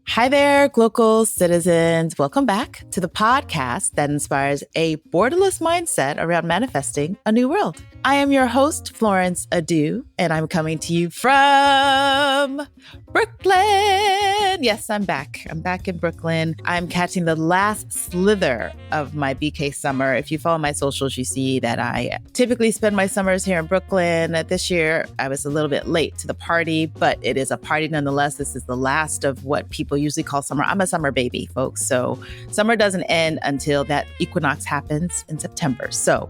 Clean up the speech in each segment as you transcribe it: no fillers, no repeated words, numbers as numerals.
Hi there, Glocal citizens. Welcome back to the podcast that inspires a borderless mindset around manifesting a new world. I am your host, Florence Adu, and I'm coming to you from Brooklyn. Yes, I'm back. I'm back in Brooklyn. I'm catching the last slither of my BK summer. If you follow my socials, you see that I typically spend my summers here in Brooklyn. This year, I was a little bit late to the party, but it is a party nonetheless. This is the last of what people usually call summer. I'm a summer baby, folks. So summer doesn't end until that equinox happens in September. So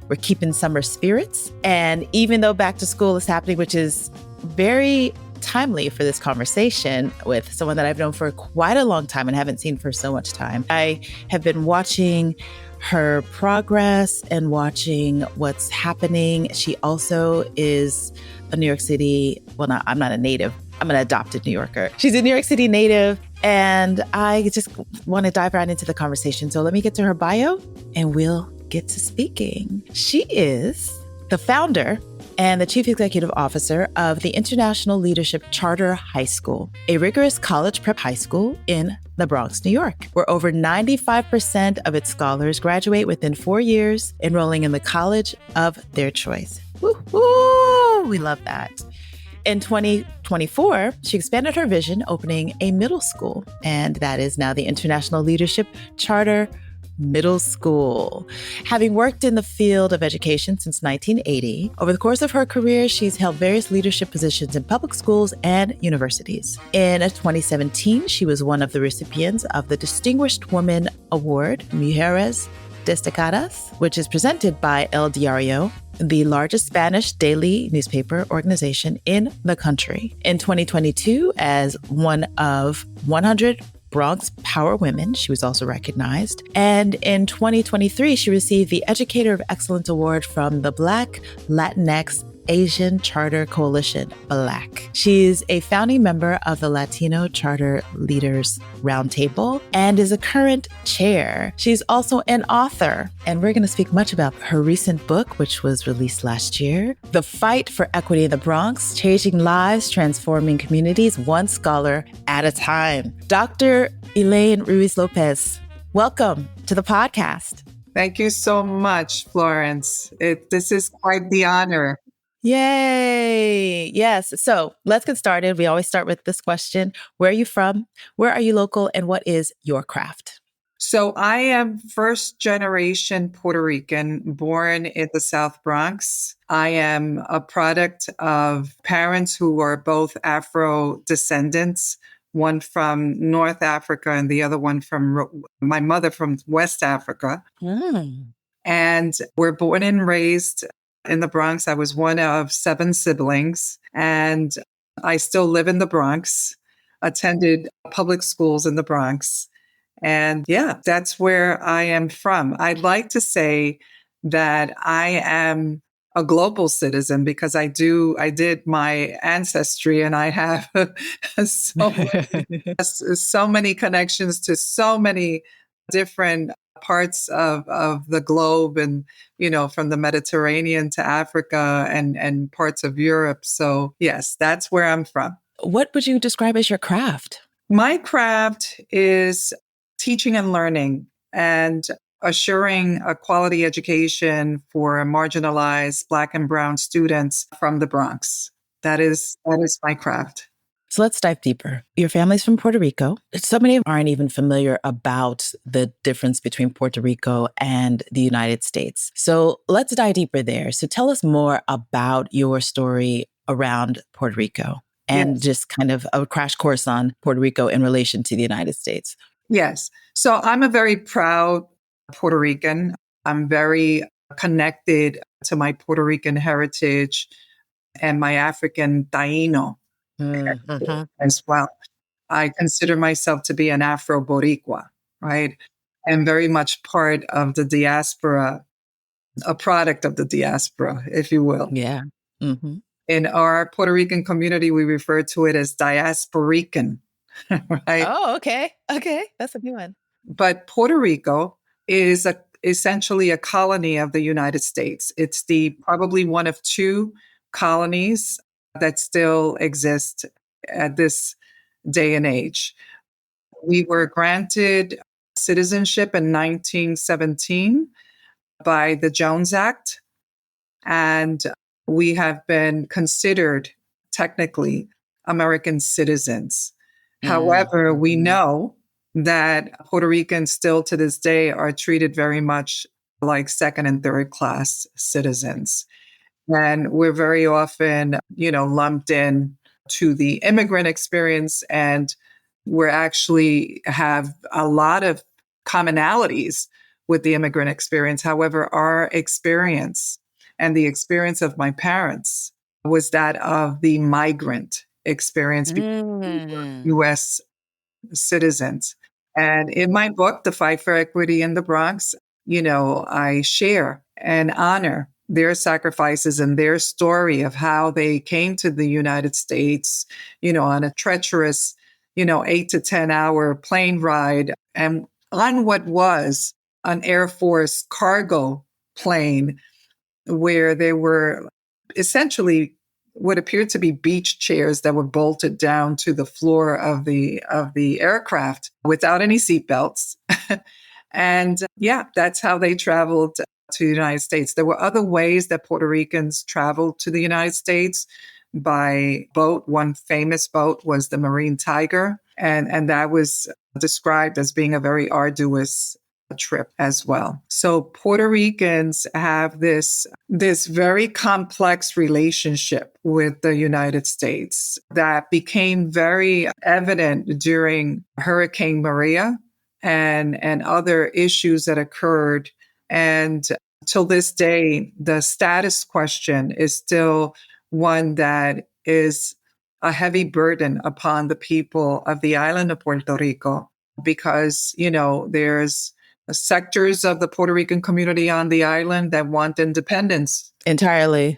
we're keeping summer spirits. And even though back to school is happening, which is very timely for this conversation with someone that I've known for quite a long time and haven't seen for so much time, I have been watching her progress and watching what's happening. She also is a New York City, I'm not a native. I'm an adopted New Yorker. She's a New York City native, and I just want to dive right into the conversation. So let me get to her bio and we'll get to speaking. She is the founder and the Chief Executive Officer of the International Leadership Charter High School, a rigorous college prep high school in the Bronx, New York, where over 95% of its scholars graduate within 4 years, enrolling in the college of their choice. Woo-hoo! We love that. In 2024, she expanded her vision, opening a middle school, and that is now the International Leadership Charter Middle School. Having worked in the field of education since 1980, over the course of her career, she's held various leadership positions in public schools and universities. In 2017, she was one of the recipients of the Distinguished Woman Award, Mujeres Destacadas, which is presented by El Diario, the largest Spanish daily newspaper organization in the country. In 2022, as one of 100 Bronx Power Women, she was also recognized. And in 2023, she received the Educator of Excellence Award from the BLACC Latinx Asian Charter Coalition, BLACC. She's a founding member of the Latino Charter Leaders Roundtable and is a current chair. She's also an author, and we're going to speak much about her recent book, which was released last year, The Fight for Equity in the Bronx, Changing Lives, Transforming Communities, One Scholar at a Time. Dr. Elaine Ruiz Lopez, welcome to the podcast. Thank you so much, Florence. This is quite the honor. Yay. Yes. So let's get started. We always start with this question. Where are you from? Where are you local? And what is your craft? So I am first generation Puerto Rican, born in the South Bronx. I am a product of parents who are both Afro descendants, one from North Africa and the other one from my mother from West Africa. And we're born and raised in the Bronx. I was one of 7 siblings, and I still live in the Bronx, attended public schools in the Bronx. And yeah, that's where I am from. I'd like to say that I am a global citizen because I did my ancestry, and I have so many connections to so many different parts of the globe, and from the Mediterranean to Africa and parts of Europe. So yes, that's where I'm from. What would you describe as your craft? My craft is teaching and learning and assuring a quality education for marginalized Black and Brown students from the Bronx. That is my craft. So let's dive deeper. Your family's from Puerto Rico. So many aren't even familiar about the difference between Puerto Rico and the United States. So let's dive deeper there. So tell us more about your story around Puerto Rico and just kind of a crash course on Puerto Rico in relation to the United States. Yes. So I'm a very proud Puerto Rican. I'm very connected to my Puerto Rican heritage and my African Taíno as well. I consider myself to be an Afro-Boricua, right? And very much part of the diaspora, a product of the diaspora, if you will. Yeah. Mm-hmm. In our Puerto Rican community, we refer to it as diasporican, right? Oh, okay. Okay. That's a new one. But Puerto Rico is essentially a colony of the United States. It's probably one of 2 colonies that still exist at this day and age. We were granted citizenship in 1917 by the Jones Act, and we have been considered technically American citizens. However, we know that Puerto Ricans still to this day are treated very much like second and third class citizens. And we're very often, lumped in to the immigrant experience, and we're actually have a lot of commonalities with the immigrant experience. However, our experience and the experience of my parents was that of the migrant experience before we were U.S. citizens. And in my book, The Fight for Equity in the Bronx, I share and honor their sacrifices and their story of how they came to the United States, on a treacherous, 8 to 10 hour plane ride and on what was an Air Force cargo plane where there were essentially what appeared to be beach chairs that were bolted down to the floor of the aircraft without any seatbelts. And that's how they traveled to the United States. There were other ways that Puerto Ricans traveled to the United States by boat. One famous boat was the Marine Tiger, and that was described as being a very arduous trip as well. So Puerto Ricans have this very complex relationship with the United States that became very evident during Hurricane Maria and other issues that occurred. And till this day, the status question is still one that is a heavy burden upon the people of the island of Puerto Rico, because, there's sectors of the Puerto Rican community on the island that want independence entirely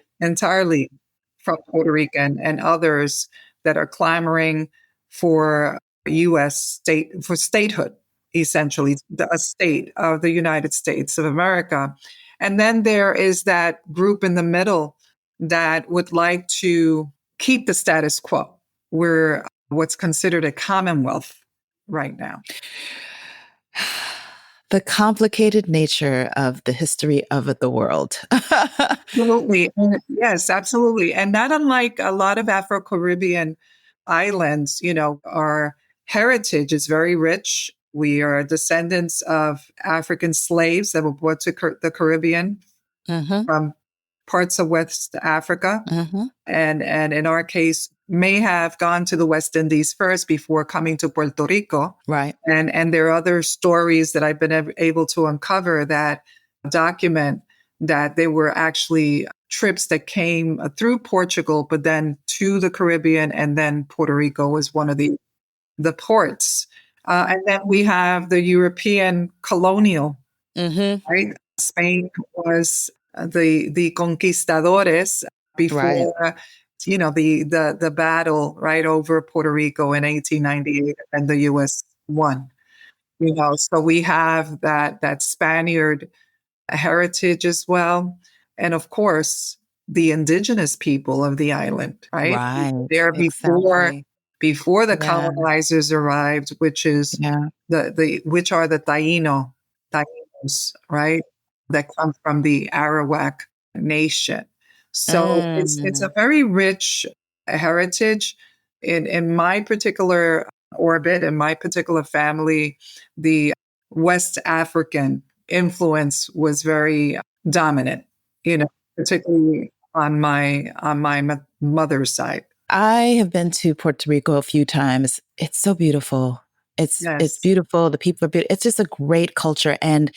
from Puerto Rican, and others that are clamoring for for statehood, essentially, a state of the United States of America. And then there is that group in the middle that would like to keep the status quo. We're what's considered a commonwealth right now. The complicated nature of the history of the world. Absolutely. Yes, absolutely. And not unlike a lot of Afro-Caribbean islands, our heritage is very rich. We are descendants of African slaves that were brought to the Caribbean from parts of West Africa. And in our case, may have gone to the West Indies first before coming to Puerto Rico. Right. And there are other stories that I've been able to uncover that document that there were actually trips that came through Portugal, but then to the Caribbean, and then Puerto Rico was one of the ports. And then we have the European colonial, right? Spain was the conquistadores before, the battle right over Puerto Rico in 1898, and the U.S. won. So we have that Spaniard heritage as well, and of course the indigenous people of the island, right? Right. There before the colonizers arrived, which is which are the Tainos, right? That come from the Arawak nation. So it's a very rich heritage. In my particular orbit, in my particular family, the West African influence was very dominant, particularly on my mother's side. I have been to Puerto Rico a few times. It's so beautiful. It's beautiful. The people are beautiful. It's just a great culture. And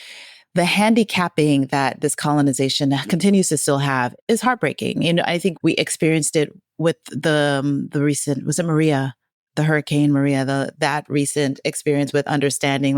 the handicapping that this colonization continues to still have is heartbreaking. I think we experienced it with the recent, was it Maria? The Hurricane Maria, that recent experience with understanding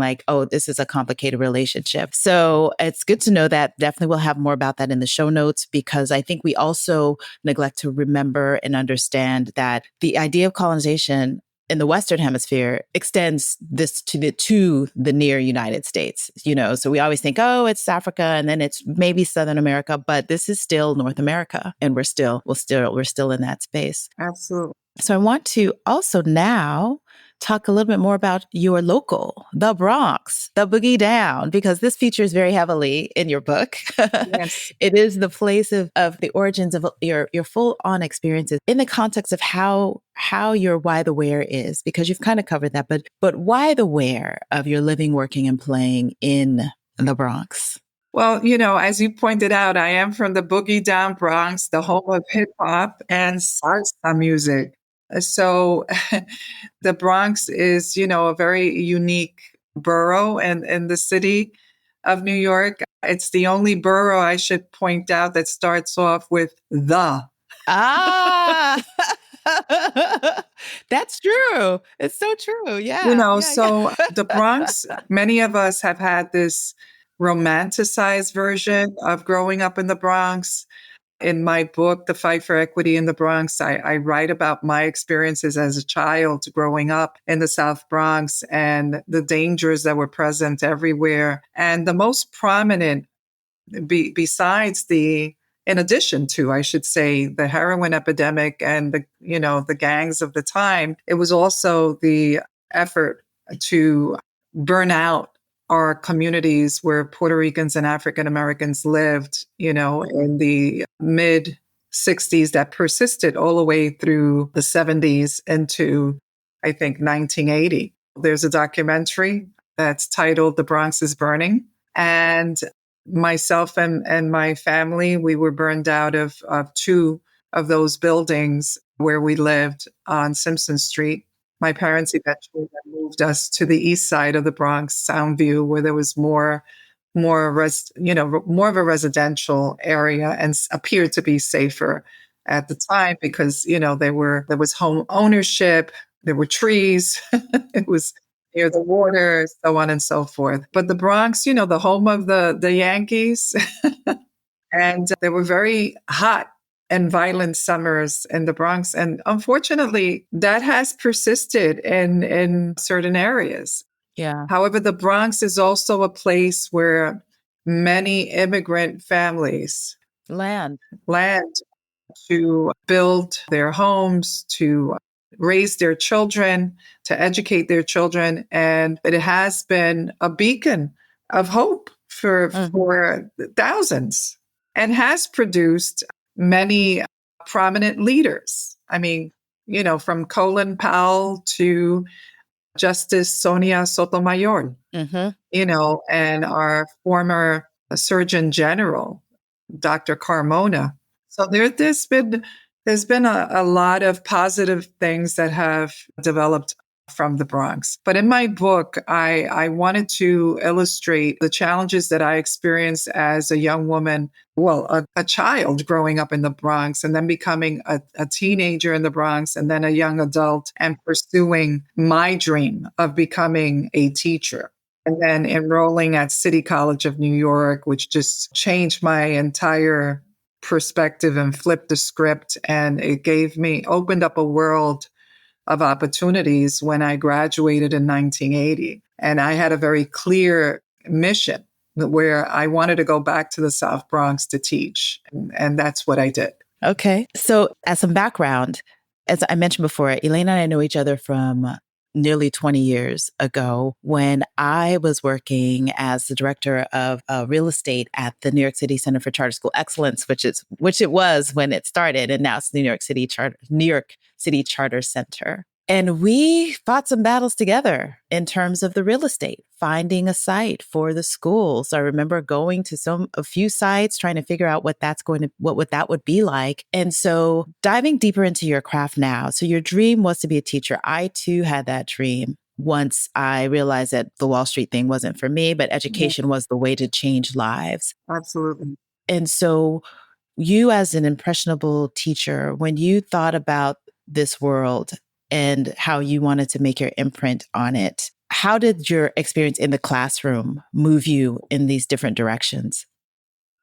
this is a complicated relationship. So it's good to know that. Definitely we'll have more about that in the show notes, because I think we also neglect to remember and understand that the idea of colonization in the Western Hemisphere extends this to the near United States, So we always think, oh, it's Africa and then it's maybe Southern America, but this is still North America, and we're still in that space. Absolutely. So I want to also now talk a little bit more about your local, the Bronx, the Boogie Down, because this features very heavily in your book. Yes. It is the place of the origins of your full on experiences in the context of how your why the where is, because you've kind of covered that, but why the where of your living, working, and playing in the Bronx? Well, as you pointed out, I am from the Boogie Down Bronx, the home of hip hop and salsa music. So the Bronx is, a very unique borough in the city of New York. It's the only borough, I should point out, that starts off with the. Ah, that's true. It's so true. Yeah. So the Bronx, many of us have had this romanticized version of growing up in the Bronx. In my book, The Fight for Equity in the Bronx, I write about my experiences as a child growing up in the South Bronx and the dangers that were present everywhere. And the most prominent, in addition to, I should say, the heroin epidemic and the gangs of the time, it was also the effort to burn out our communities where Puerto Ricans and African Americans lived, in the mid 60s that persisted all the way through the 70s into, I think, 1980. There's a documentary that's titled The Bronx is Burning. And myself and my family, we were burned out of two of those buildings where we lived on Simpson Street. My parents eventually moved us to the east side of the Bronx, Soundview, where there was more of a residential area and appeared to be safer at the time because, there was home ownership, there were trees, it was near the water, so on and so forth. But the Bronx, the home of the Yankees, and there were very hot and violent summers in the Bronx. And unfortunately, that has persisted in certain areas. Yeah. However, the Bronx is also a place where many immigrant families land to build their homes, to raise their children, to educate their children. And it has been a beacon of hope for thousands and has produced many prominent leaders. I mean, from Colin Powell to Justice Sonia Sotomayor, and our former Surgeon General, Dr. Carmona. So there's been a lot of positive things that have developed from the Bronx. But in my book, I wanted to illustrate the challenges that I experienced as a young woman, a child growing up in the Bronx and then becoming a teenager in the Bronx and then a young adult and pursuing my dream of becoming a teacher. And then enrolling at City College of New York, which just changed my entire perspective and flipped the script. And it opened up a world of opportunities when I graduated in 1980. And I had a very clear mission where I wanted to go back to the South Bronx to teach. And that's what I did. Okay. So as some background, as I mentioned before, Elaine and I know each other from nearly 20 years ago when I was working as the director of real estate at the New York City Center for Charter School Excellence, which it was when it started, and now it's the New York City Charter Center. And we fought some battles together in terms of the real estate, finding a site for the schools. I remember going to a few sites, trying to figure out what that would be like. And so diving deeper into your craft now. So your dream was to be a teacher. I too had that dream once I realized that the Wall Street thing wasn't for me, but education was the way to change lives. Absolutely. And so you as an impressionable teacher, when you thought about this world and how you wanted to make your imprint on it, how did your experience in the classroom move you in these different directions?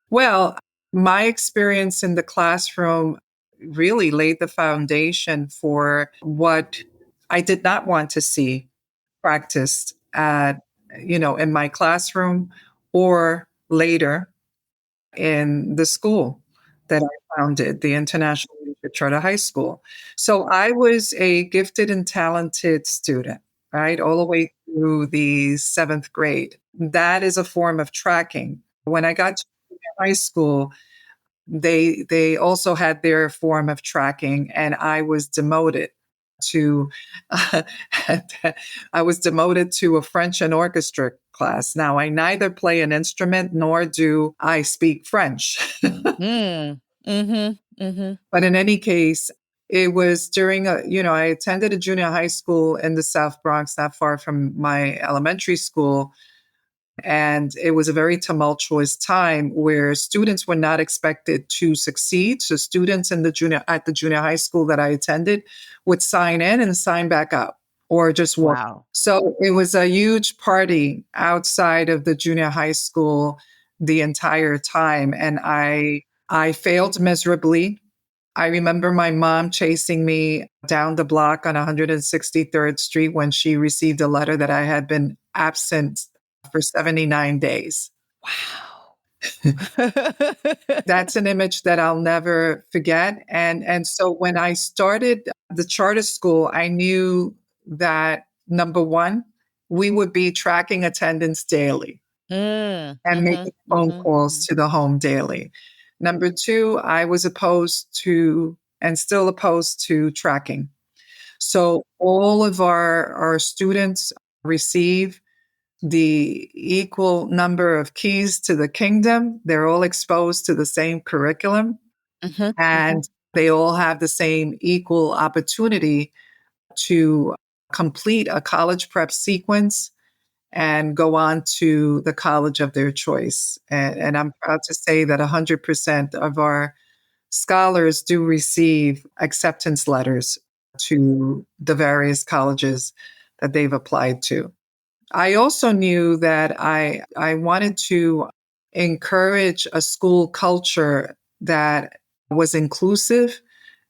Well, my experience in the classroom really laid the foundation for what I did not want to see practiced at, in my classroom or later in the school that I founded, the International Leadership Charter High School. So I was a gifted and talented student, right, all the way through the seventh grade. That is a form of tracking. When I got to high school, they also had their form of tracking, and I was demoted to I was demoted to a French and orchestra class. Now I neither play an instrument nor do I speak French. Mm. Mm-hmm. Mm-hmm. But in any case, it was during I attended a junior high school in the South Bronx, not far from my elementary school. And it was a very tumultuous time where students were not expected to succeed. So students at the junior high school that I attended would sign in and sign back out or just walk. Wow. So it was a huge party outside of the junior high school the entire time. And I failed miserably. I remember my mom chasing me down the block on 163rd Street when she received a letter that I had been absent for 79 days. Wow. That's an image that I'll never forget. And so when I started the charter school, I knew that number one, we would be tracking attendance daily Mm. and Mm-hmm. making phone Mm-hmm. calls to the home daily. Number two, I was opposed to and still opposed to tracking. So all of our students receive the equal number of keys to the kingdom. They're all exposed to the same curriculum, Mm-hmm. and they all have the same equal opportunity to complete a college prep sequence and go on to the college of their choice. And I'm proud to say that 100% of our scholars do receive acceptance letters to the various colleges that they've applied to. I also knew that I wanted to encourage a school culture that was inclusive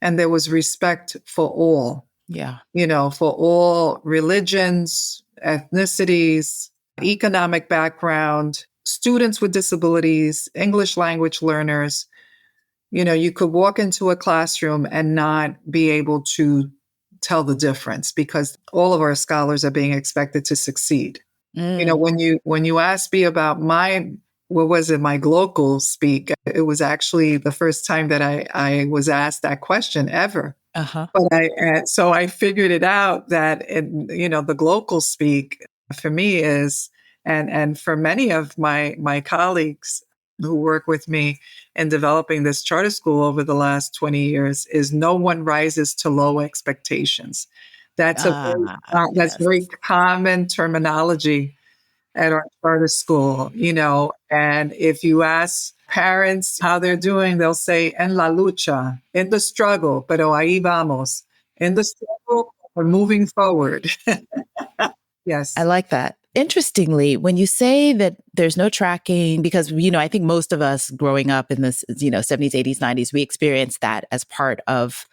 and there was respect for all, Yeah. for all religions, ethnicities, economic background, students with disabilities, English language learners. You could walk into a classroom and not be able to tell the difference because all of our scholars are being expected to succeed. Mm. When you asked me about my Glocal speak, it was actually the first time that I was asked that question ever. Uh-huh. But so I figured it out that the Glocal speak for me is, and for many of my colleagues who work with me in developing this charter school over the last 20 years, is no one rises to low expectations. That's that's Yes. very common terminology at our charter school, and if you ask parents how they're doing, they'll say, en la lucha, in the struggle, pero ahí vamos. In the struggle, we're moving forward. I Yes. like that. Interestingly, when you say that there's no tracking, because, I think most of us growing up in this, 70s, 80s, 90s, we experienced that as part of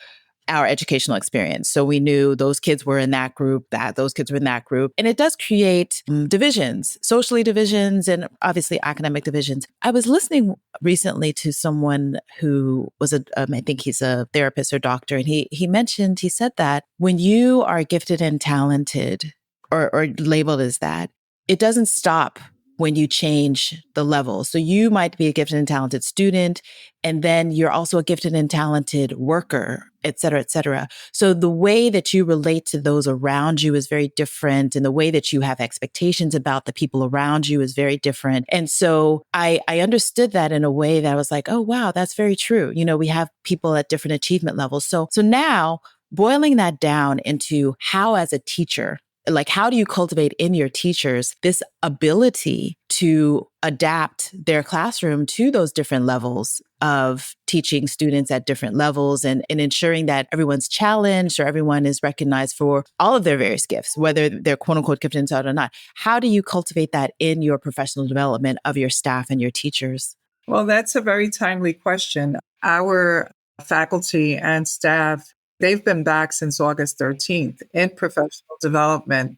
our educational experience. So we knew those kids were in that group, that those kids were in that group. And it does create divisions, socially divisions, and obviously academic divisions. I was listening recently to someone who was I think he's a therapist or doctor. And he said that when you are gifted and talented or labeled as that, it doesn't stop when you change the level. So you might be a gifted and talented student, and then you're also a gifted and talented worker, et cetera, et cetera. So the way that you relate to those around you is very different. And the way that you have expectations about the people around you is very different. And so I understood that in a way that I was like, oh, wow, that's very true. We have people at different achievement levels. So now boiling that down into how, as a teacher, like, how do you cultivate in your teachers this ability to adapt their classroom to those different levels of teaching students at different levels and ensuring that everyone's challenged or everyone is recognized for all of their various gifts, whether they're quote unquote gifted and talented or not? How do you cultivate that in your professional development of your staff and your teachers? Well, that's a very timely question. Our faculty and staff They've been back since August 13th in professional development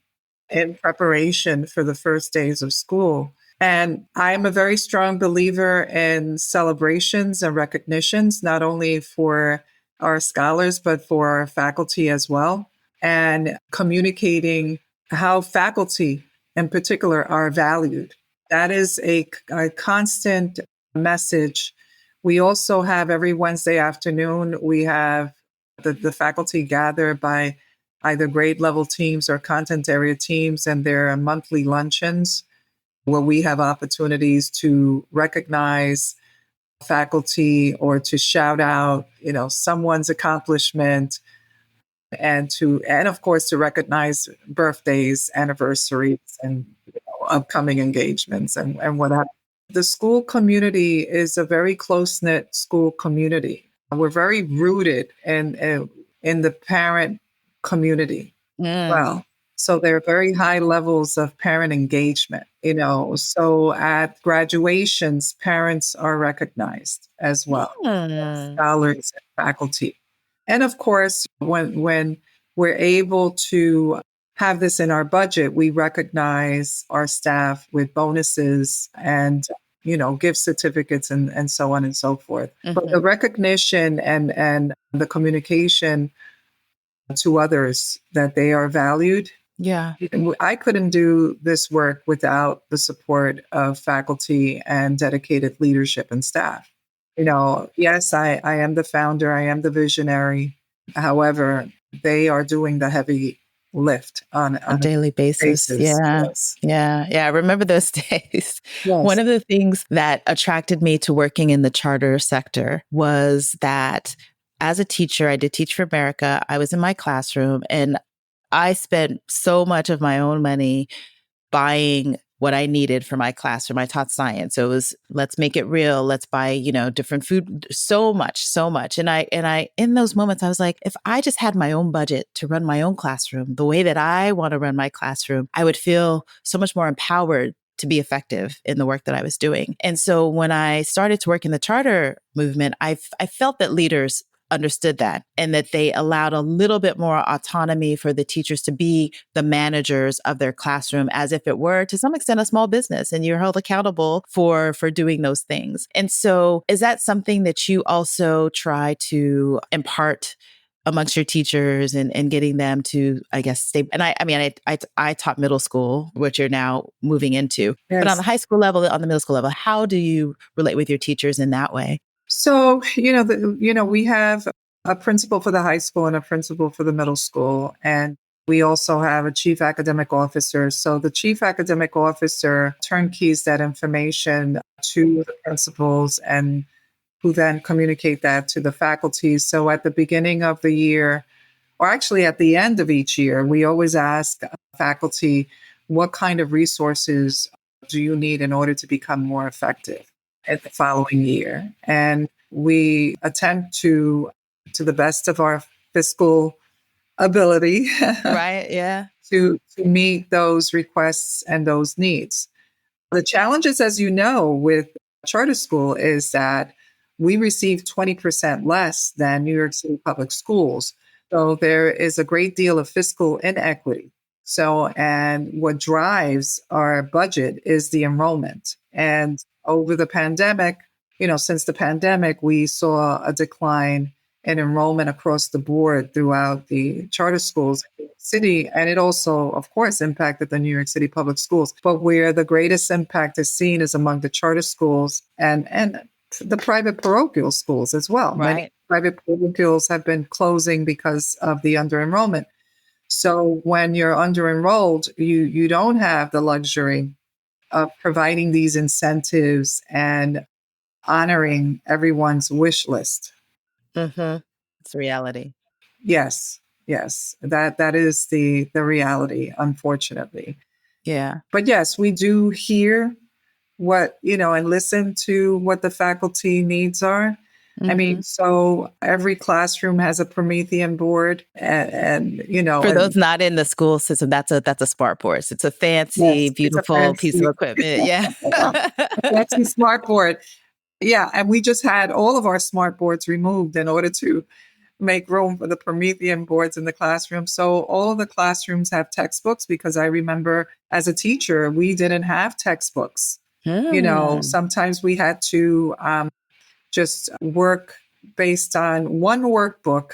in preparation for the first days of school. And I'm a very strong believer in celebrations and recognitions, not only for our scholars, but for our faculty as well, and communicating how faculty in particular are valued. That is a constant message. We also have every Wednesday afternoon, we have the faculty gather by either grade level teams or content area teams, and there are monthly luncheons where we have opportunities to recognize faculty or to shout out, someone's accomplishment, and of course to recognize birthdays, anniversaries, and upcoming engagements and whatnot. The school community is a very close-knit school community. We're very rooted in the parent community. Well, so there are very high levels of parent engagement, So at graduations, parents are recognized as well, scholars and faculty. And of course, when we're able to have this in our budget, we recognize our staff with bonuses and gift certificates and so on and so forth. But the recognition and the communication to others that they are valued. Yeah. I couldn't do this work without the support of faculty and dedicated leadership and staff. Yes, I am the founder, I am the visionary. However, they are doing the heavy lift on a daily basis. Yeah. Yes. Yeah. Yeah. I remember those days. Yes. One of the things that attracted me to working in the charter sector was that as a teacher, I did Teach for America. I was in my classroom and I spent so much of my own money buying what I needed for my classroom. I taught science. So it was, let's make it real. Let's buy, different food, so much. And I, in those moments, I was like, if I just had my own budget to run my own classroom, the way that I want to run my classroom, I would feel so much more empowered to be effective in the work that I was doing. And so when I started to work in the charter movement, I felt that leaders understood that and that they allowed a little bit more autonomy for the teachers to be the managers of their classroom as if it were to some extent a small business and you're held accountable for doing those things. And so is that something that you also try to impart amongst your teachers and getting them to, I guess, stay? And I taught middle school, which you're now moving into, Yes. But on the high school level, on the middle school level, how do you relate with your teachers in that way? So, we have a principal for the high school and a principal for the middle school. And we also have a chief academic officer. So the chief academic officer turnkeys that information to the principals and who then communicate that to the faculty. So at the beginning of the year, or actually at the end of each year, we always ask faculty, what kind of resources do you need in order to become more effective at the following year? And we attempt to the best of our fiscal ability, right? Yeah, to meet those requests and those needs. The challenges, as you know, with charter school is that we receive 20% less than New York City public schools. So there is a great deal of fiscal inequity. So, and what drives our budget is the enrollment. And over the pandemic, since the pandemic, we saw a decline in enrollment across the board throughout the charter schools in New York City. And it also, of course, impacted the New York City public schools. But where the greatest impact is seen is among the charter schools and the private parochial schools as well. Right. Many private parochials have been closing because of the under-enrollment. So when you're under-enrolled, you don't have the luxury of providing these incentives and honoring everyone's wish list. It's reality. Yes. That is the reality, unfortunately. Yeah. But yes, we do hear what, and listen to what the faculty needs are. I mean, so every classroom has a Promethean board and for those not in the school system, that's a smart board. It's a fancy, yes, beautiful piece of equipment. Yeah. That's a smart board. Yeah. And we just had all of our smart boards removed in order to make room for the Promethean boards in the classroom. So all of the classrooms have textbooks because I remember as a teacher, we didn't have textbooks. Sometimes we had to just work based on one workbook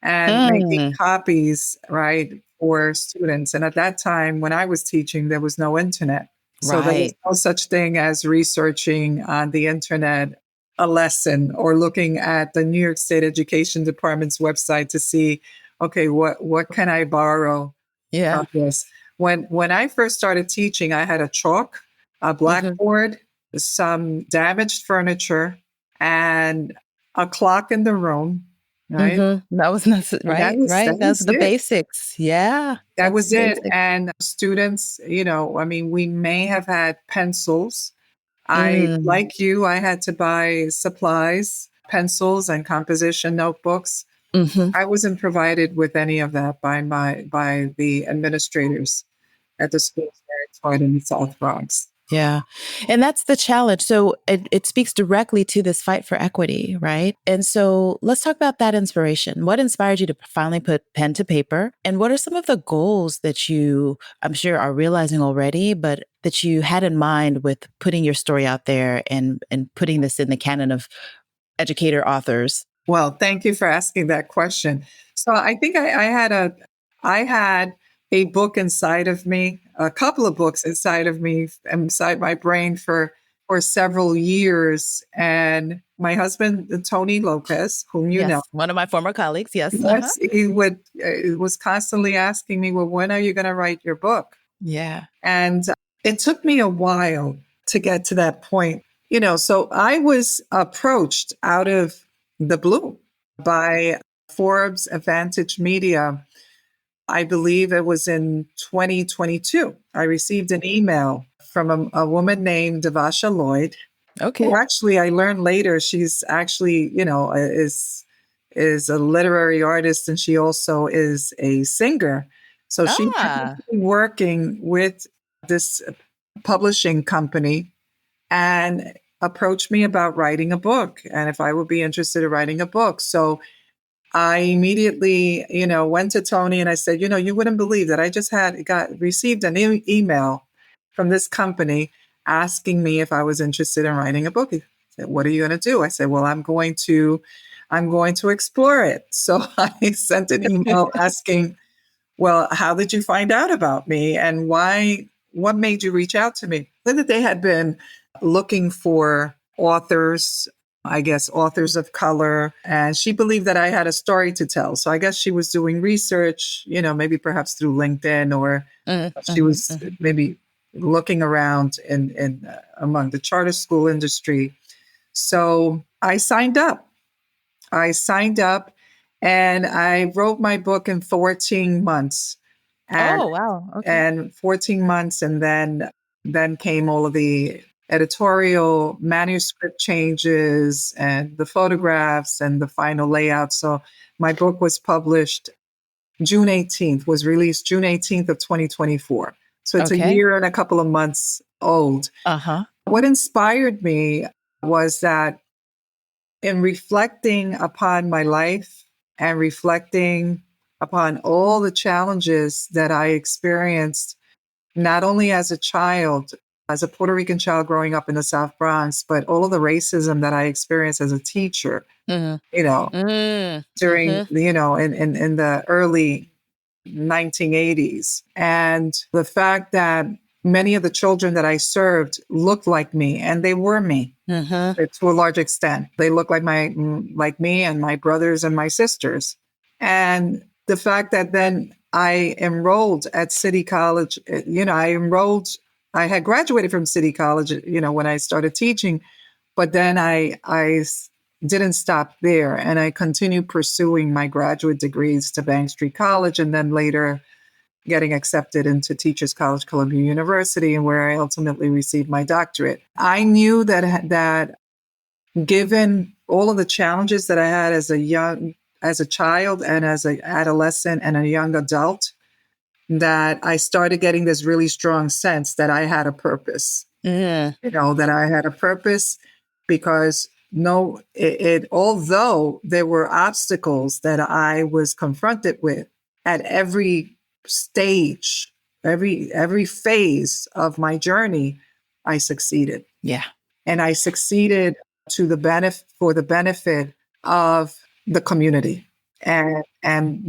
and making copies, right, for students. And at that time, when I was teaching, there was no internet. So there was no such thing as researching on the internet a lesson or looking at the New York State Education Department's website to see, okay, what can I borrow from this? When I first started teaching, I had a chalk, a blackboard, some damaged furniture, and a clock in the room. Right. That was right. That's the basics. Yeah. That was it. And students, we may have had pencils. Like you, I had to buy supplies, pencils and composition notebooks. I wasn't provided with any of that by the administrators at the schools where I taught in the South Bronx. Yeah. And that's the challenge. So it speaks directly to this fight for equity, right? And so let's talk about that inspiration. What inspired you to finally put pen to paper? And what are some of the goals that you, I'm sure, are realizing already, but that you had in mind with putting your story out there and putting this in the canon of educator authors? Well, thank you for asking that question. So I think I had a book inside of me, a couple of books inside of me, inside my brain for several years. And my husband, Tony Lopez, whom you know, one of my former colleagues, yes, he was constantly asking me, well, when are you going to write your book? Yeah. And it took me a while to get to that point. So I was approached out of the blue by Forbes Advantage Media. I believe it was in 2022. I received an email from a woman named Devasha Lloyd. Okay. Who actually, I learned later, she's actually, is a literary artist, and she also is a singer. So she's working with this publishing company and approached me about writing a book and if I would be interested in writing a book. So I immediately, went to Tony and I said, you wouldn't believe that I just received an email from this company asking me if I was interested in writing a book. He said, what are you going to do? I said, well, I'm going to explore it. So I sent an email asking, well, how did you find out about me and what made you reach out to me? Then that they had been looking for authors, I guess, authors of color. And she believed that I had a story to tell. So I guess she was doing research, maybe perhaps through LinkedIn, or she was maybe looking around in among the charter school industry. So I signed up. And I wrote my book in 14 months. And, oh, wow. Okay. And 14 months. And then came all of the editorial manuscript changes and the photographs and the final layout. So my book was published June 18th, was released June 18th of 2024. So it's a year and a couple of months old. What inspired me was that in reflecting upon my life and reflecting upon all the challenges that I experienced, not only as a child, as a Puerto Rican child growing up in the South Bronx, but all of the racism that I experienced as a teacher, during, in the early 1980s. And the fact that many of the children that I served looked like me, and they were me to a large extent. They looked like me and my brothers and my sisters. And the fact that then I enrolled at City College, I had graduated from City College, when I started teaching, but then I didn't stop there. And I continued pursuing my graduate degrees to Bank Street College, and then later getting accepted into Teachers College, Columbia University, and where I ultimately received my doctorate. I knew that given all of the challenges that I had as a child and as an adolescent and a young adult, that I started getting this really strong sense that I had a purpose. That I had a purpose because no, although there were obstacles that I was confronted with at every stage, every phase of my journey, I succeeded. Yeah. And I succeeded for the benefit of the community and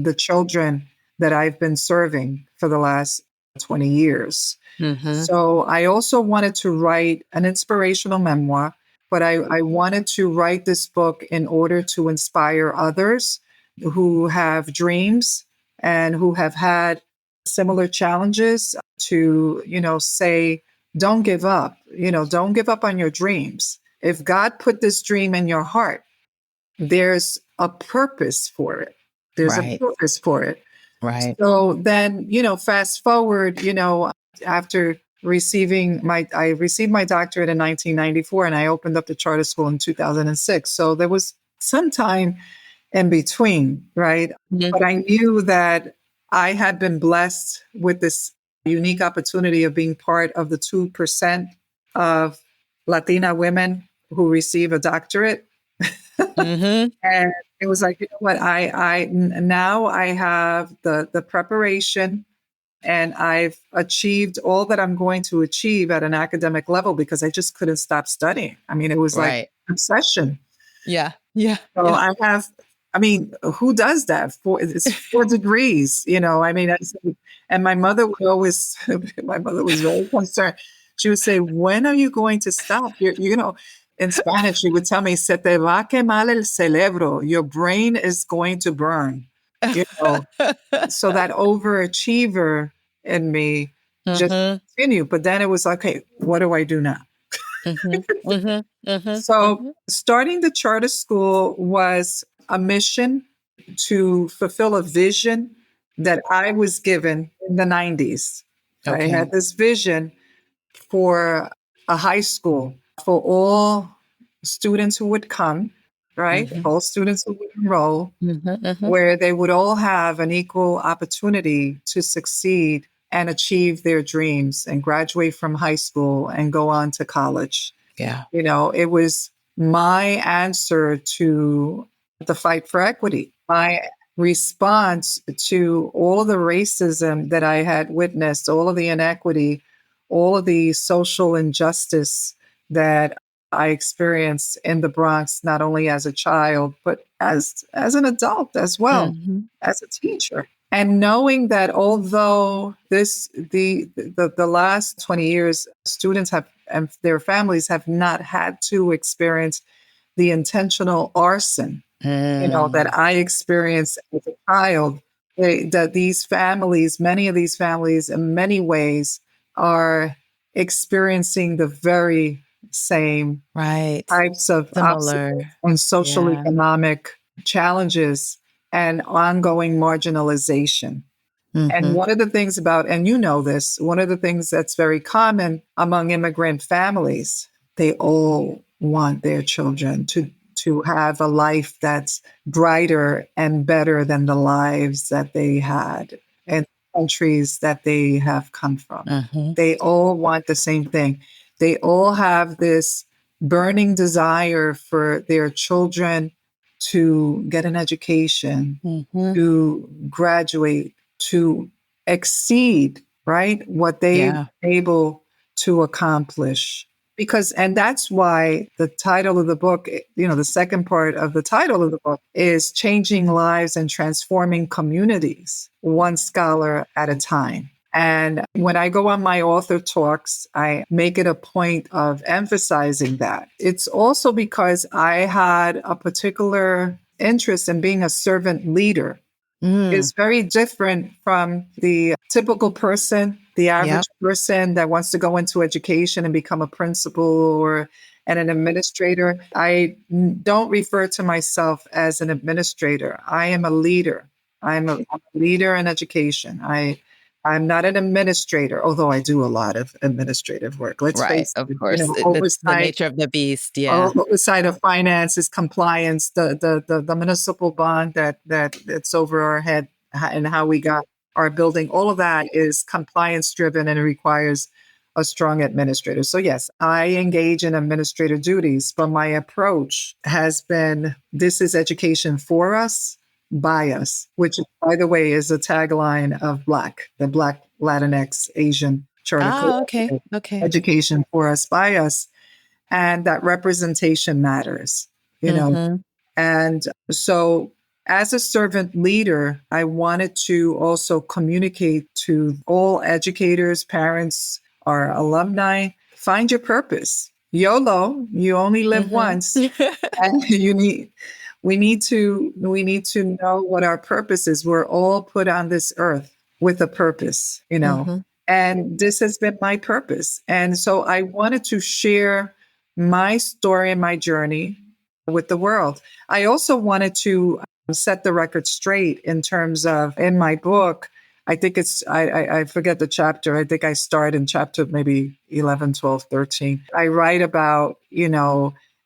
the children that I've been serving for the last 20 years. Mm-hmm. So I also wanted to write an inspirational memoir, but I wanted to write this book in order to inspire others who have dreams and who have had similar challenges to, say, don't give up, don't give up on your dreams. If God put this dream in your heart, there's a purpose for it. There's a purpose for it. Right. So then, fast forward, after I received my doctorate in 1994 and I opened up the charter school in 2006. So there was some time in between, right? Mm-hmm. But I knew that I had been blessed with this unique opportunity of being part of the 2% of Latina women who receive a doctorate. Mm-hmm. And it was like, you know what, now I have the preparation and I've achieved all that I'm going to achieve at an academic level because I just couldn't stop studying. I mean, it was like obsession. Yeah. Yeah. So who does that? It's 4 degrees, and my mother was very concerned. She would say, when are you going to stop? In Spanish, she would tell me, se te va a quemar el cerebro. Your brain is going to burn. So that overachiever in me just continued. But then it was like, okay, what do I do now? So starting the charter school was a mission to fulfill a vision that I was given in the 90s. Okay. I had this vision for a high school for all students who would come, right? Mm-hmm. All students who would enroll, where they would all have an equal opportunity to succeed and achieve their dreams and graduate from high school and go on to college. Yeah. It was my answer to the fight for equity, my response to all the racism that I had witnessed, all of the inequity, all of the social injustice that I experienced in the Bronx, not only as a child, but as an adult as well, as a teacher. And knowing that although the last 20 years, students have and their families have not had to experience the intentional arson, that I experienced as a child, that these families, many of these families in many ways are experiencing the very same types of obstacles and social economic challenges and ongoing marginalization. And one of the things one of the things that's very common among immigrant families, they all want their children to have a life that's brighter and better than the lives that they had in countries that they have come from. They all want the same thing. They all have this burning desire for their children to get an education, to graduate, to exceed, right, what they're able to accomplish. And that's why the title of the book, the second part of the title of the book is Changing Lives and Transforming Communities, One Scholar at a Time. And when I go on my author talks, I make it a point of emphasizing that. It's also because I had a particular interest in being a servant leader. It's very different from the typical person, the average person that wants to go into education and become a principal and an administrator. I don't refer to myself as an administrator. I am a leader. I'm a leader in education. I'm not an administrator, although I do a lot of administrative work. Let's face it, of course. Oversight, the nature of the beast. Yeah. Oversight of finances, compliance, the municipal bond that's over our head and how we got our building. All of that is compliance driven and it requires a strong administrator. So yes, I engage in administrator duties, but my approach has been, this is education for us, by us, which by the way is a tagline of BLACC, the Black Latinx Asian Charter Okay. Collaborative. Okay. Education for us, by us. And that representation matters, Mm-hmm. And so as a servant leader, I wanted to also communicate to all educators, parents, our alumni, find your purpose. YOLO, you only live once. And we need to know what our purpose is. We're all put on this earth with a purpose, Mm-hmm. And this has been my purpose. And so I wanted to share my story and my journey with the world. I also wanted to set the record straight in terms of, in my book, I think I forget the chapter. I think I start in chapter maybe 11, 12, 13. I write about,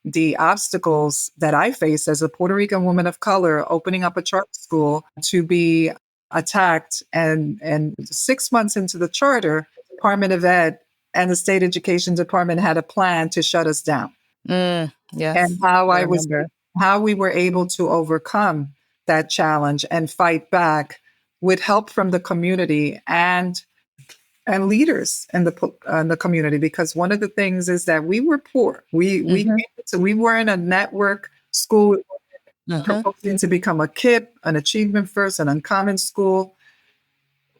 the obstacles that I face as a Puerto Rican woman of color, opening up a charter school to be attacked. And 6 months into the charter, Department of Ed and the State Education Department had a plan to shut us down. Yes. And how we were able to overcome that challenge and fight back with help from the community and leaders in the community. Because one of the things is that we were poor. We were in a network school proposing to become a KIP, an Achievement First, an Uncommon School.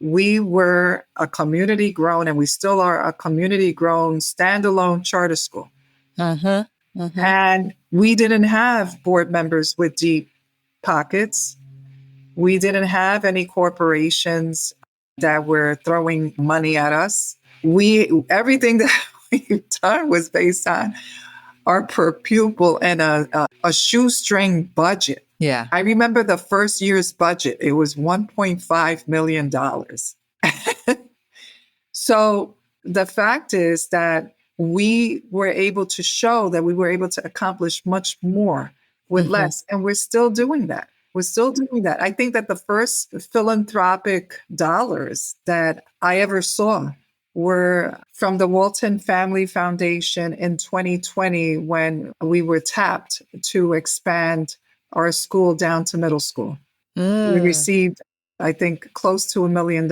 We were a community grown, and we still are a community grown standalone charter school. And we didn't have board members with deep pockets. We didn't have any corporations that were throwing money at us. Everything that we've done was based on our per pupil and a shoestring budget. Yeah. I remember the first year's budget. It was $1.5 million. So the fact is that we were able to show that we were able to accomplish much more with less. And we're still doing that. I think that the first philanthropic dollars that I ever saw were from the Walton Family Foundation in 2020, when we were tapped to expand our school down to middle school. We received, I think, close to $1 million.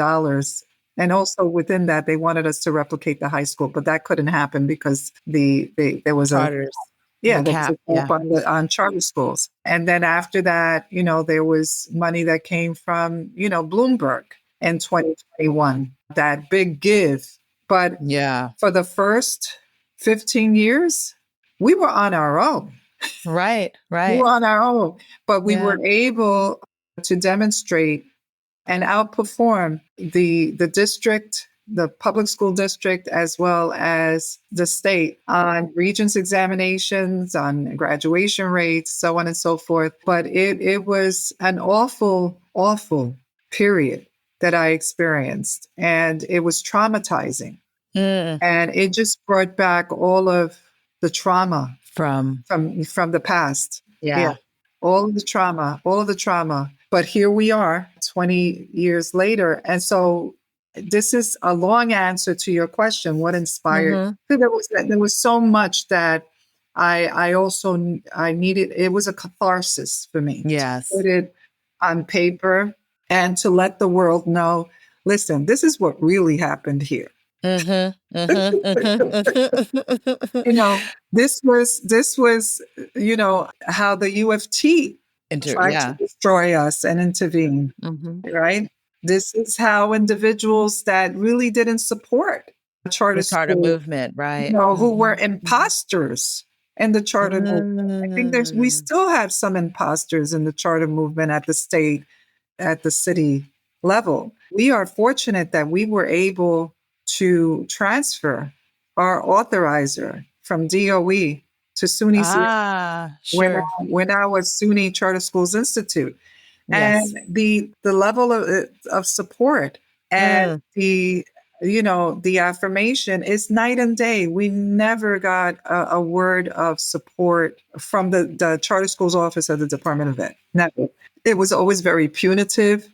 And also within that, they wanted us to replicate the high school, but that couldn't happen because there was Charters. there was a cap on charter schools. And then after that, there was money that came from, Bloomberg in 2021, that big give. But for the first 15 years, we were on our own. Right. We were on our own, but we were able to demonstrate and outperform the district, the public school district, as well as the state on Regents examinations, on graduation rates, so on and so forth. But it was an awful, awful period that I experienced, and it was traumatizing. And it just brought back all of the trauma from the past. All of the trauma. But here we are 20 years later. And so this is a long answer to your question. What inspired? There was so much that I needed. It was a catharsis for me. Yes. To put it on paper and to let the world know, listen, this is what really happened here. This was, how the UFT tried to destroy us and intervene, right? This is how individuals that really didn't support the charter movement, right? Who were imposters in the charter movement. I think we still have some imposters in the charter movement at the state, at the city level. We are fortunate that we were able to transfer our authorizer from DOE to SUNY when I was SUNY Charter Schools Institute. Yes. And the level of support and the affirmation is night and day. We never got a word of support from the Charter Schools Office of the Department of Ed. Never. It was always very punitive.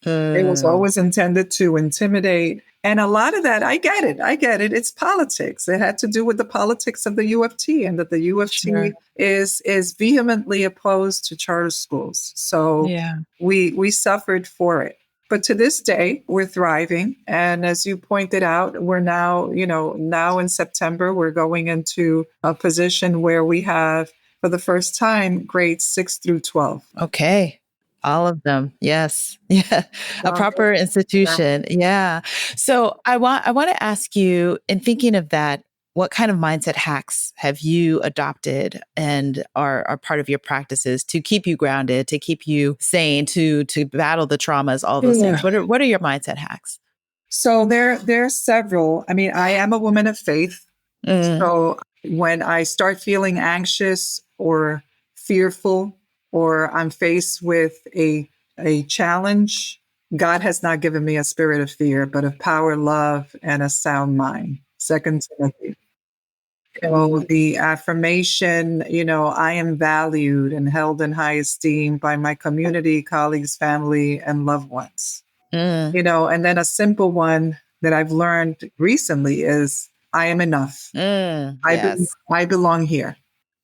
It was Hmm. always intended to intimidate. And a lot of that, I get it. I get it. It's politics. It had to do with the politics of the U of T, and that the U of Sure. T is vehemently opposed to charter schools. So Yeah. we suffered for it. But to this day, we're thriving. And as you pointed out, we're now, now in September, we're going into a position where we have, for the first time, grades 6 through 12. Okay. All of them. Yes. Yeah. A proper institution. Yeah. So I want to ask you, in thinking of that, what kind of mindset hacks have you adopted and are part of your practices to keep you grounded, to keep you sane, to battle the traumas, all those things? Yeah. What are your mindset hacks? So there are several. I mean, I am a woman of faith. Mm, So when I start feeling anxious or fearful, or I'm faced with a challenge, God has not given me a spirit of fear, but of power, love, and a sound mind. Second Timothy. So the affirmation, I am valued and held in high esteem by my community, colleagues, family, and loved ones. mm, And then a simple one that I've learned recently is I am enough. yes. I belong here.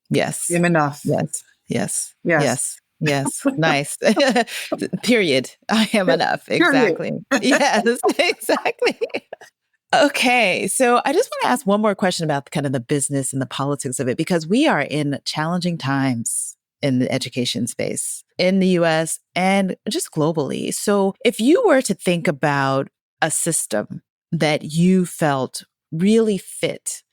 Yes. I'm enough. Yes. Yes. Yes. Yes. Yes. Nice. Period. I am enough. Period. Exactly. Yes, exactly. Okay. So I just want to ask one more question about kind of the business and the politics of it, because we are in challenging times in the education space in the US and just globally. So if you were to think about a system that you felt really fit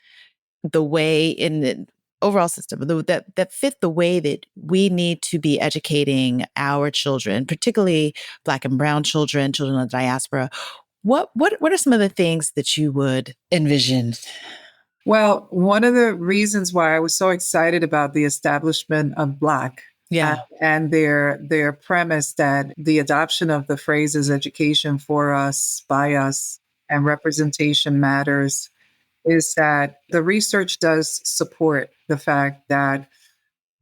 the way in the overall system that fit the way that we need to be educating our children, particularly Black and Brown children, children of the diaspora, what are some of the things that you would envision? Well, one of the reasons why I was so excited about the establishment of BLACC Yeah. and their premise that the adoption of the phrases education for us, by us, and representation matters is that the research does support the fact that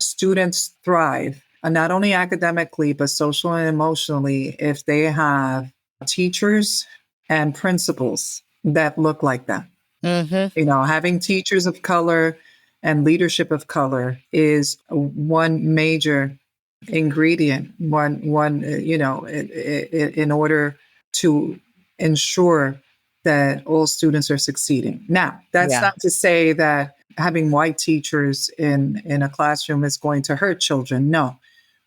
students thrive, not only academically, but social and emotionally, if they have teachers and principals that look like them. Mm-hmm. Having teachers of color and leadership of color is one major ingredient, in order to ensure that all students are succeeding. Now, that's Yeah. not to say that having white teachers in a classroom is going to hurt children. No,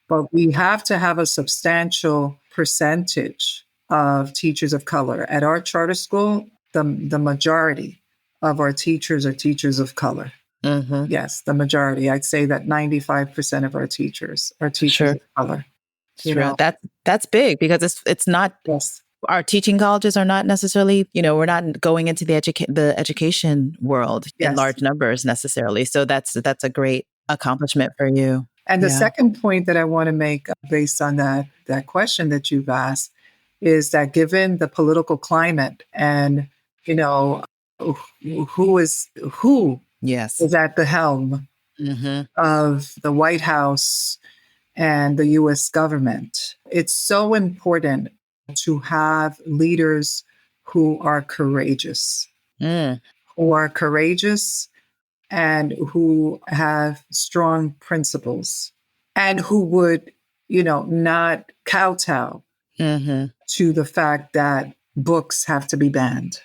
but we have to have a substantial percentage of teachers of color. At our charter school, the majority of our teachers are teachers of color. Mm-hmm. Yes, the majority. I'd say that 95% of our teachers are teachers Sure. of color. Sure. That's big because it's not Yes. our teaching colleges are not necessarily, we're not going into the education world in Yes. large numbers necessarily. So that's a great accomplishment for you. And the Yeah. second point that I want to make based on that question that you've asked is that given the political climate and, who is Yes. at the helm Mm-hmm. of the White House and the US government, it's so important to have leaders who are courageous, Mm. and who have strong principles and who would, not kowtow Mm-hmm. to the fact that books have to be banned.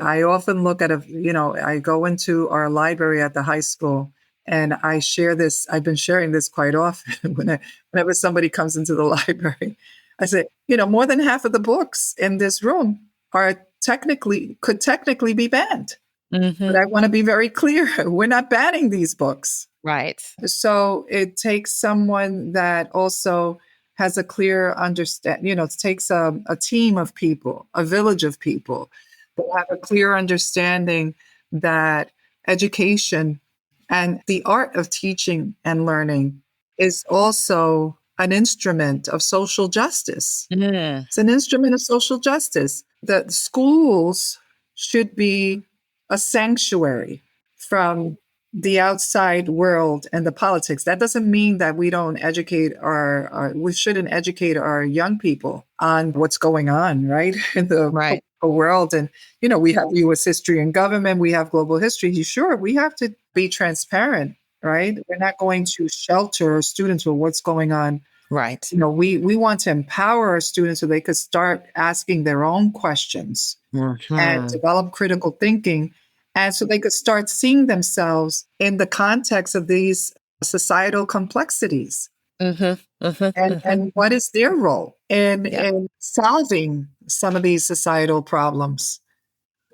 I often look at I go into our library at the high school and I share this. I've been sharing this quite often whenever somebody comes into the library. I say, more than half of the books in this room could technically be banned. Mm-hmm. But I want to be very clear. We're not banning these books. Right. So it takes someone that also has a clear understand. It takes a team of people, a village of people that have a clear understanding that education and the art of teaching and learning is also an instrument of social justice. Mm. It's an instrument of social justice. The schools should be a sanctuary from the outside world and the politics. That doesn't mean that we don't educate we shouldn't educate our young people on what's going on, right? In the Right. world. And, we have U.S. history and government, we have global history. Sure, we have to be transparent, right? We're not going to shelter our students with what's going on. Right. We want to empower our students so they could start asking their own questions and develop critical thinking. And so they could start seeing themselves in the context of these societal complexities. And what is their role in solving some of these societal problems?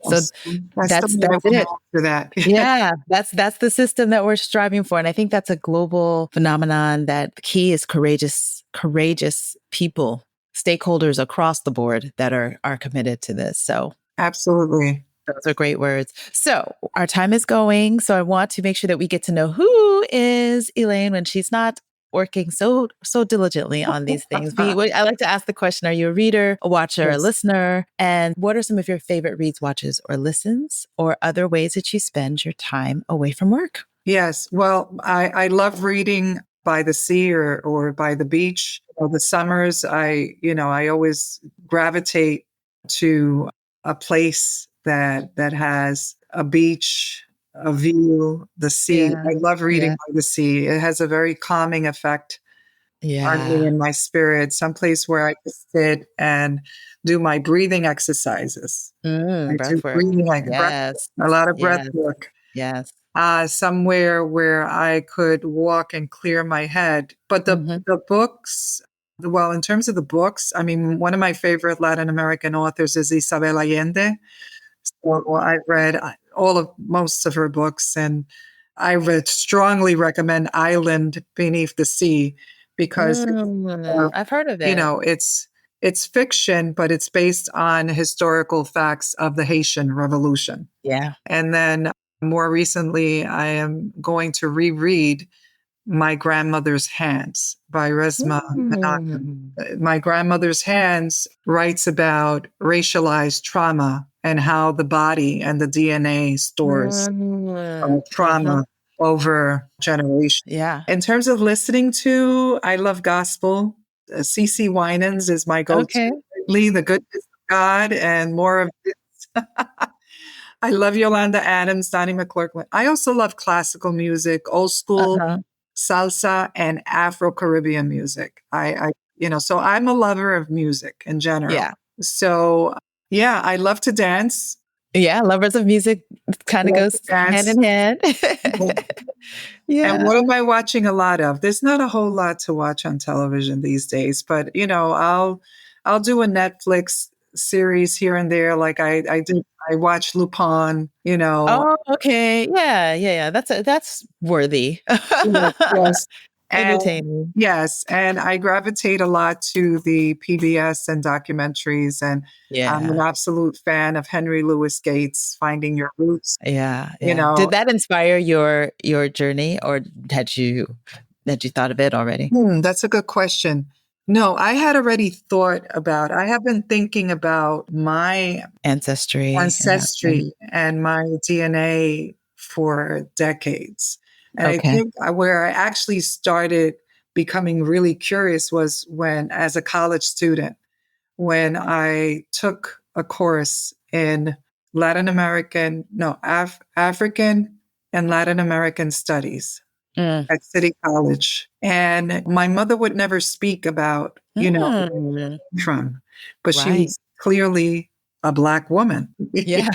So that's it. For that. Yeah, that's the system that we're striving for. And I think that's a global phenomenon that the key is courageous people, stakeholders across the board that are committed to this. So absolutely. Those are great words. So our time is going. So I want to make sure that we get to know who is Elaine when she's not working so diligently on these things. I like to ask the question, are you a reader, a watcher, a listener? And what are some of your favorite reads, watches, or listens, or other ways that you spend your time away from work? Yes. Well, I love reading by the sea or by the beach. The summers, I always gravitate to a place that has a beach, a view, the sea. Yeah. I love reading by the sea. It has a very calming effect on me and my spirit. Someplace where I can sit and do my breathing exercises. Breath work. A lot of breath work. Yes. Somewhere where I could walk and clear my head. But the books, well, in terms of the books, I mean, one of my favorite Latin American authors is Isabel Allende. So I've read most of her books, and I would strongly recommend Island Beneath the Sea because I've heard of it. It's fiction, but it's based on historical facts of the Haitian Revolution. Yeah. And then more recently, I am going to reread My Grandmother's Hands by Resmaa Menakem. My Grandmother's Hands writes about racialized trauma and how the body and the DNA stores trauma over generations. Yeah. In terms of listening to, I love gospel. CeCe Winans is my go-to. Okay. The Goodness of God and more of this. I love Yolanda Adams, Donnie McClurkin. I also love classical music, old school salsa, and Afro-Caribbean music. So I'm a lover of music in general. Yeah. So I love to dance. Yeah, lovers of music kind of goes hand in hand. Yeah. And what am I watching a lot of? There's not a whole lot to watch on television these days, but I'll do a Netflix series here and there. Like I watch Lupin, Oh, okay. Yeah. That's worthy. Yes. Entertaining. Yes. And I gravitate a lot to the PBS and documentaries. And I'm an absolute fan of Henry Louis Gates, Finding Your Roots. Yeah. Did that inspire your journey, or had you thought of it already? That's a good question. No, I had already I have been thinking about my ancestry and my DNA for decades. And I think where I actually started becoming really curious was as a college student, when I took a course in African and Latin American studies at City College. And my mother would never speak about, from, but she was clearly a Black woman. Yeah.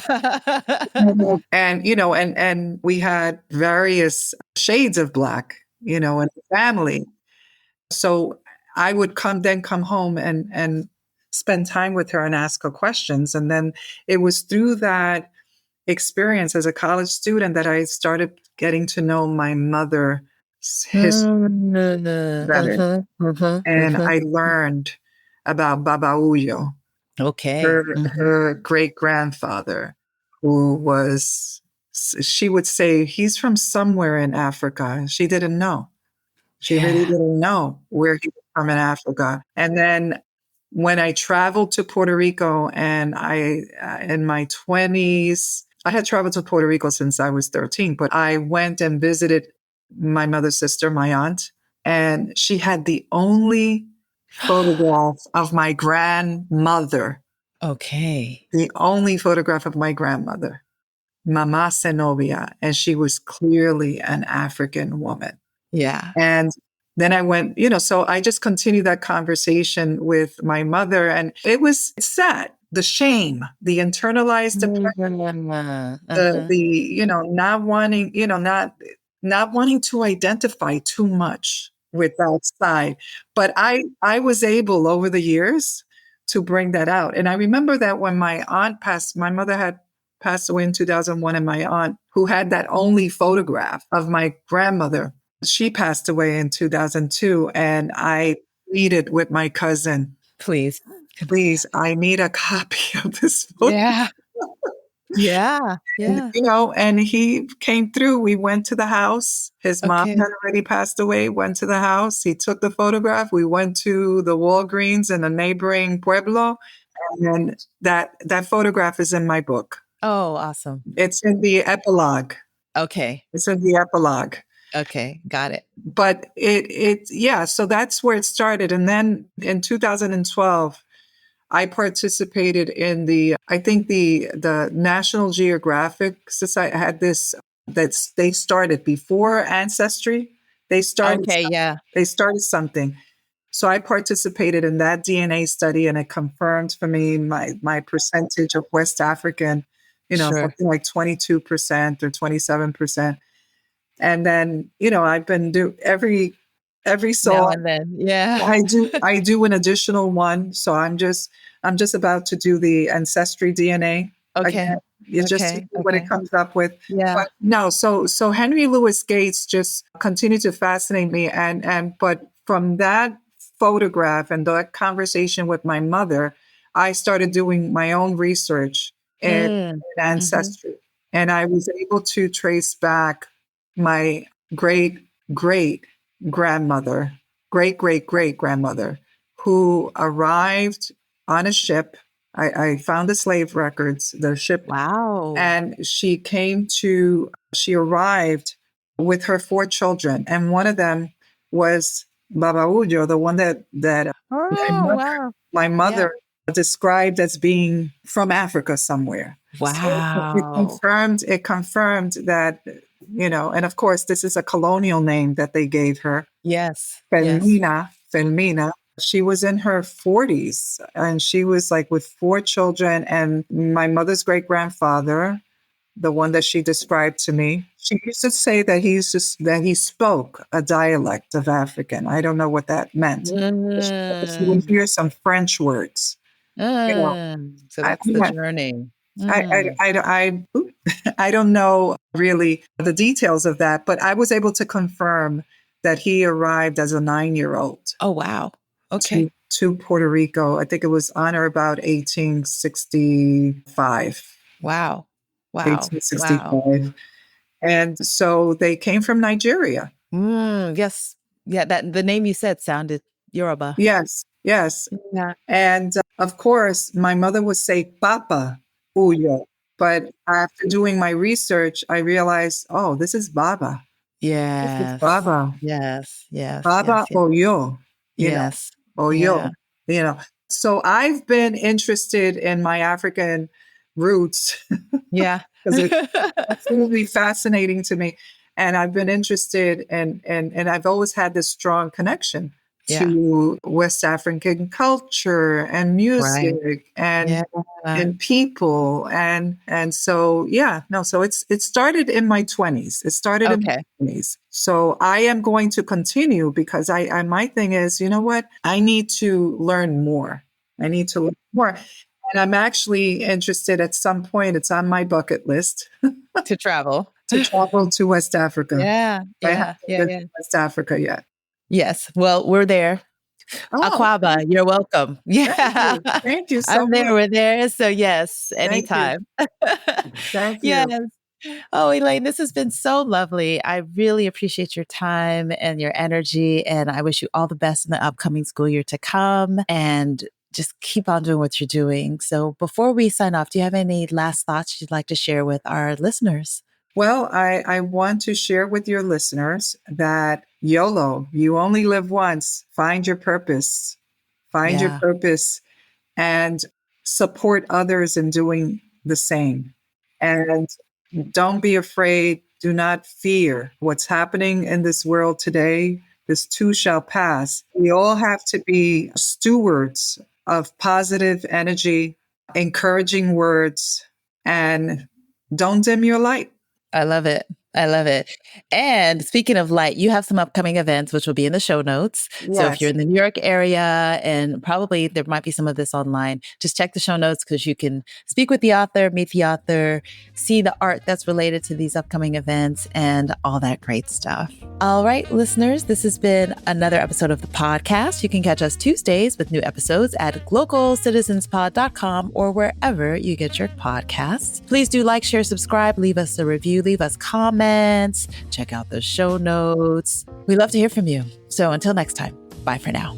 And we had various shades of Black, in the family. So I would come home and spend time with her and ask her questions. And then it was through that experience as a college student that I started getting to know my mother's history better. And I learned about Baba Uyo. Okay. Her great-grandfather, she would say, he's from somewhere in Africa. She didn't know. She really didn't know where he was from in Africa. And then when I traveled to Puerto Rico and in my 20s, I had traveled to Puerto Rico since I was 13, but I went and visited my mother's sister, my aunt, and she had the only photograph of my grandmother, Okay. the only photograph of my grandmother, Mama Zenobia, and she was clearly an African woman. Yeah. And then I went, so I just continued that conversation with my mother, and it's sad, the shame, the internalized depression, not wanting, not wanting to identify too much with that side. But I was able over the years to bring that out. And I remember that when my aunt passed, my mother had passed away in 2001, and my aunt, who had that only photograph of my grandmother, she passed away in 2002. And I pleaded with my cousin, Please, I need a copy of this photo. Yeah. Yeah. Yeah. And he came through. We went to the house. His mom Okay. had already passed away, went to the house. He took the photograph. We went to the Walgreens in a neighboring pueblo. And then that photograph is in my book. Oh, awesome. It's in the epilogue. Okay. It's in the epilogue. Okay. Got it. But so that's where it started. And then in 2012, I participated in I think the National Geographic Society had this, they started before Ancestry. They started something. So I participated in that DNA study, and it confirmed for me my percentage of West African, something like 22% or 27%. And then, I've been every so now and then. Yeah. I do an additional one. So I'm just about to do the Ancestry DNA. Okay. Again. It's just to see what it comes up with. Yeah. But no, so Henry Louis Gates just continued to fascinate me. But from that photograph and that conversation with my mother, I started doing my own research in Ancestry. And I was able to trace back my great grandmother, great grandmother, who arrived on a ship. I found the slave records, the ship. Wow. And she arrived with her 4 children. And one of them was Babaullo, the one that my mother described as being from Africa somewhere. Wow. So it confirmed that, and of course, this is a colonial name that they gave her. Yes. Felmina. She was in her 40s, and she was like with 4 children. And my mother's great grandfather, the one that she described to me, she used to say that he spoke a dialect of African. I don't know what that meant. She would hear some French words. So that's the journey. I don't know really the details of that, but I was able to confirm that he arrived as a 9-year-old. Oh, wow. Okay. To Puerto Rico. I think it was on or about 1865. Wow. 1865. Wow. And so they came from Nigeria. Yes. Yeah, the name you said sounded Yoruba. Yes. Yeah. And of course, my mother would say Papa Uyo. But after doing my research, I realized, this is Baba. Yes. This is Baba. Yes. Baba Oyo. Yes. Oyo. So I've been interested in my African roots. Yeah. Because it's absolutely fascinating to me. And I've been interested and I've always had this strong connection to West African culture and music and people. And so, so it started in my 20s. It started in my 20s. So I am going to continue because my thing is, you know what? I need to learn more. And I'm actually interested at some point, it's on my bucket list. To travel to West Africa. Yeah. West Africa yet. Yes. Well, we're there. Aquaba, you're welcome. Yeah. Thank you so I'm there. much. We're there. So yes, anytime. Thank you. Yes. Oh, Elaine, this has been so lovely. I really appreciate your time and your energy. And I wish you all the best in the upcoming school year to come. And just keep on doing what you're doing. So before we sign off, do you have any last thoughts you'd like to share with our listeners? Well, I want to share with your listeners that YOLO, you only live once. Find your purpose. Find your Yeah. purpose and support others in doing the same. And don't be afraid. Do not fear what's happening in this world today. This too shall pass. We all have to be stewards of positive energy, encouraging words, and don't dim your light. I love it. I love it. And speaking of light, you have some upcoming events, which will be in the show notes. So if Yes. you're in the New York area, and probably there might be some of this online, just check the show notes because you can speak with the author, meet the author, see the art that's related to these upcoming events and all that great stuff. All right, listeners, this has been another episode of the podcast. You can catch us Tuesdays with new episodes at glocalcitizenspod.com or wherever you get your podcasts. Please do like, share, subscribe, leave us a review, leave us comments, check out the show notes. We love to hear from you. So until next time, bye for now.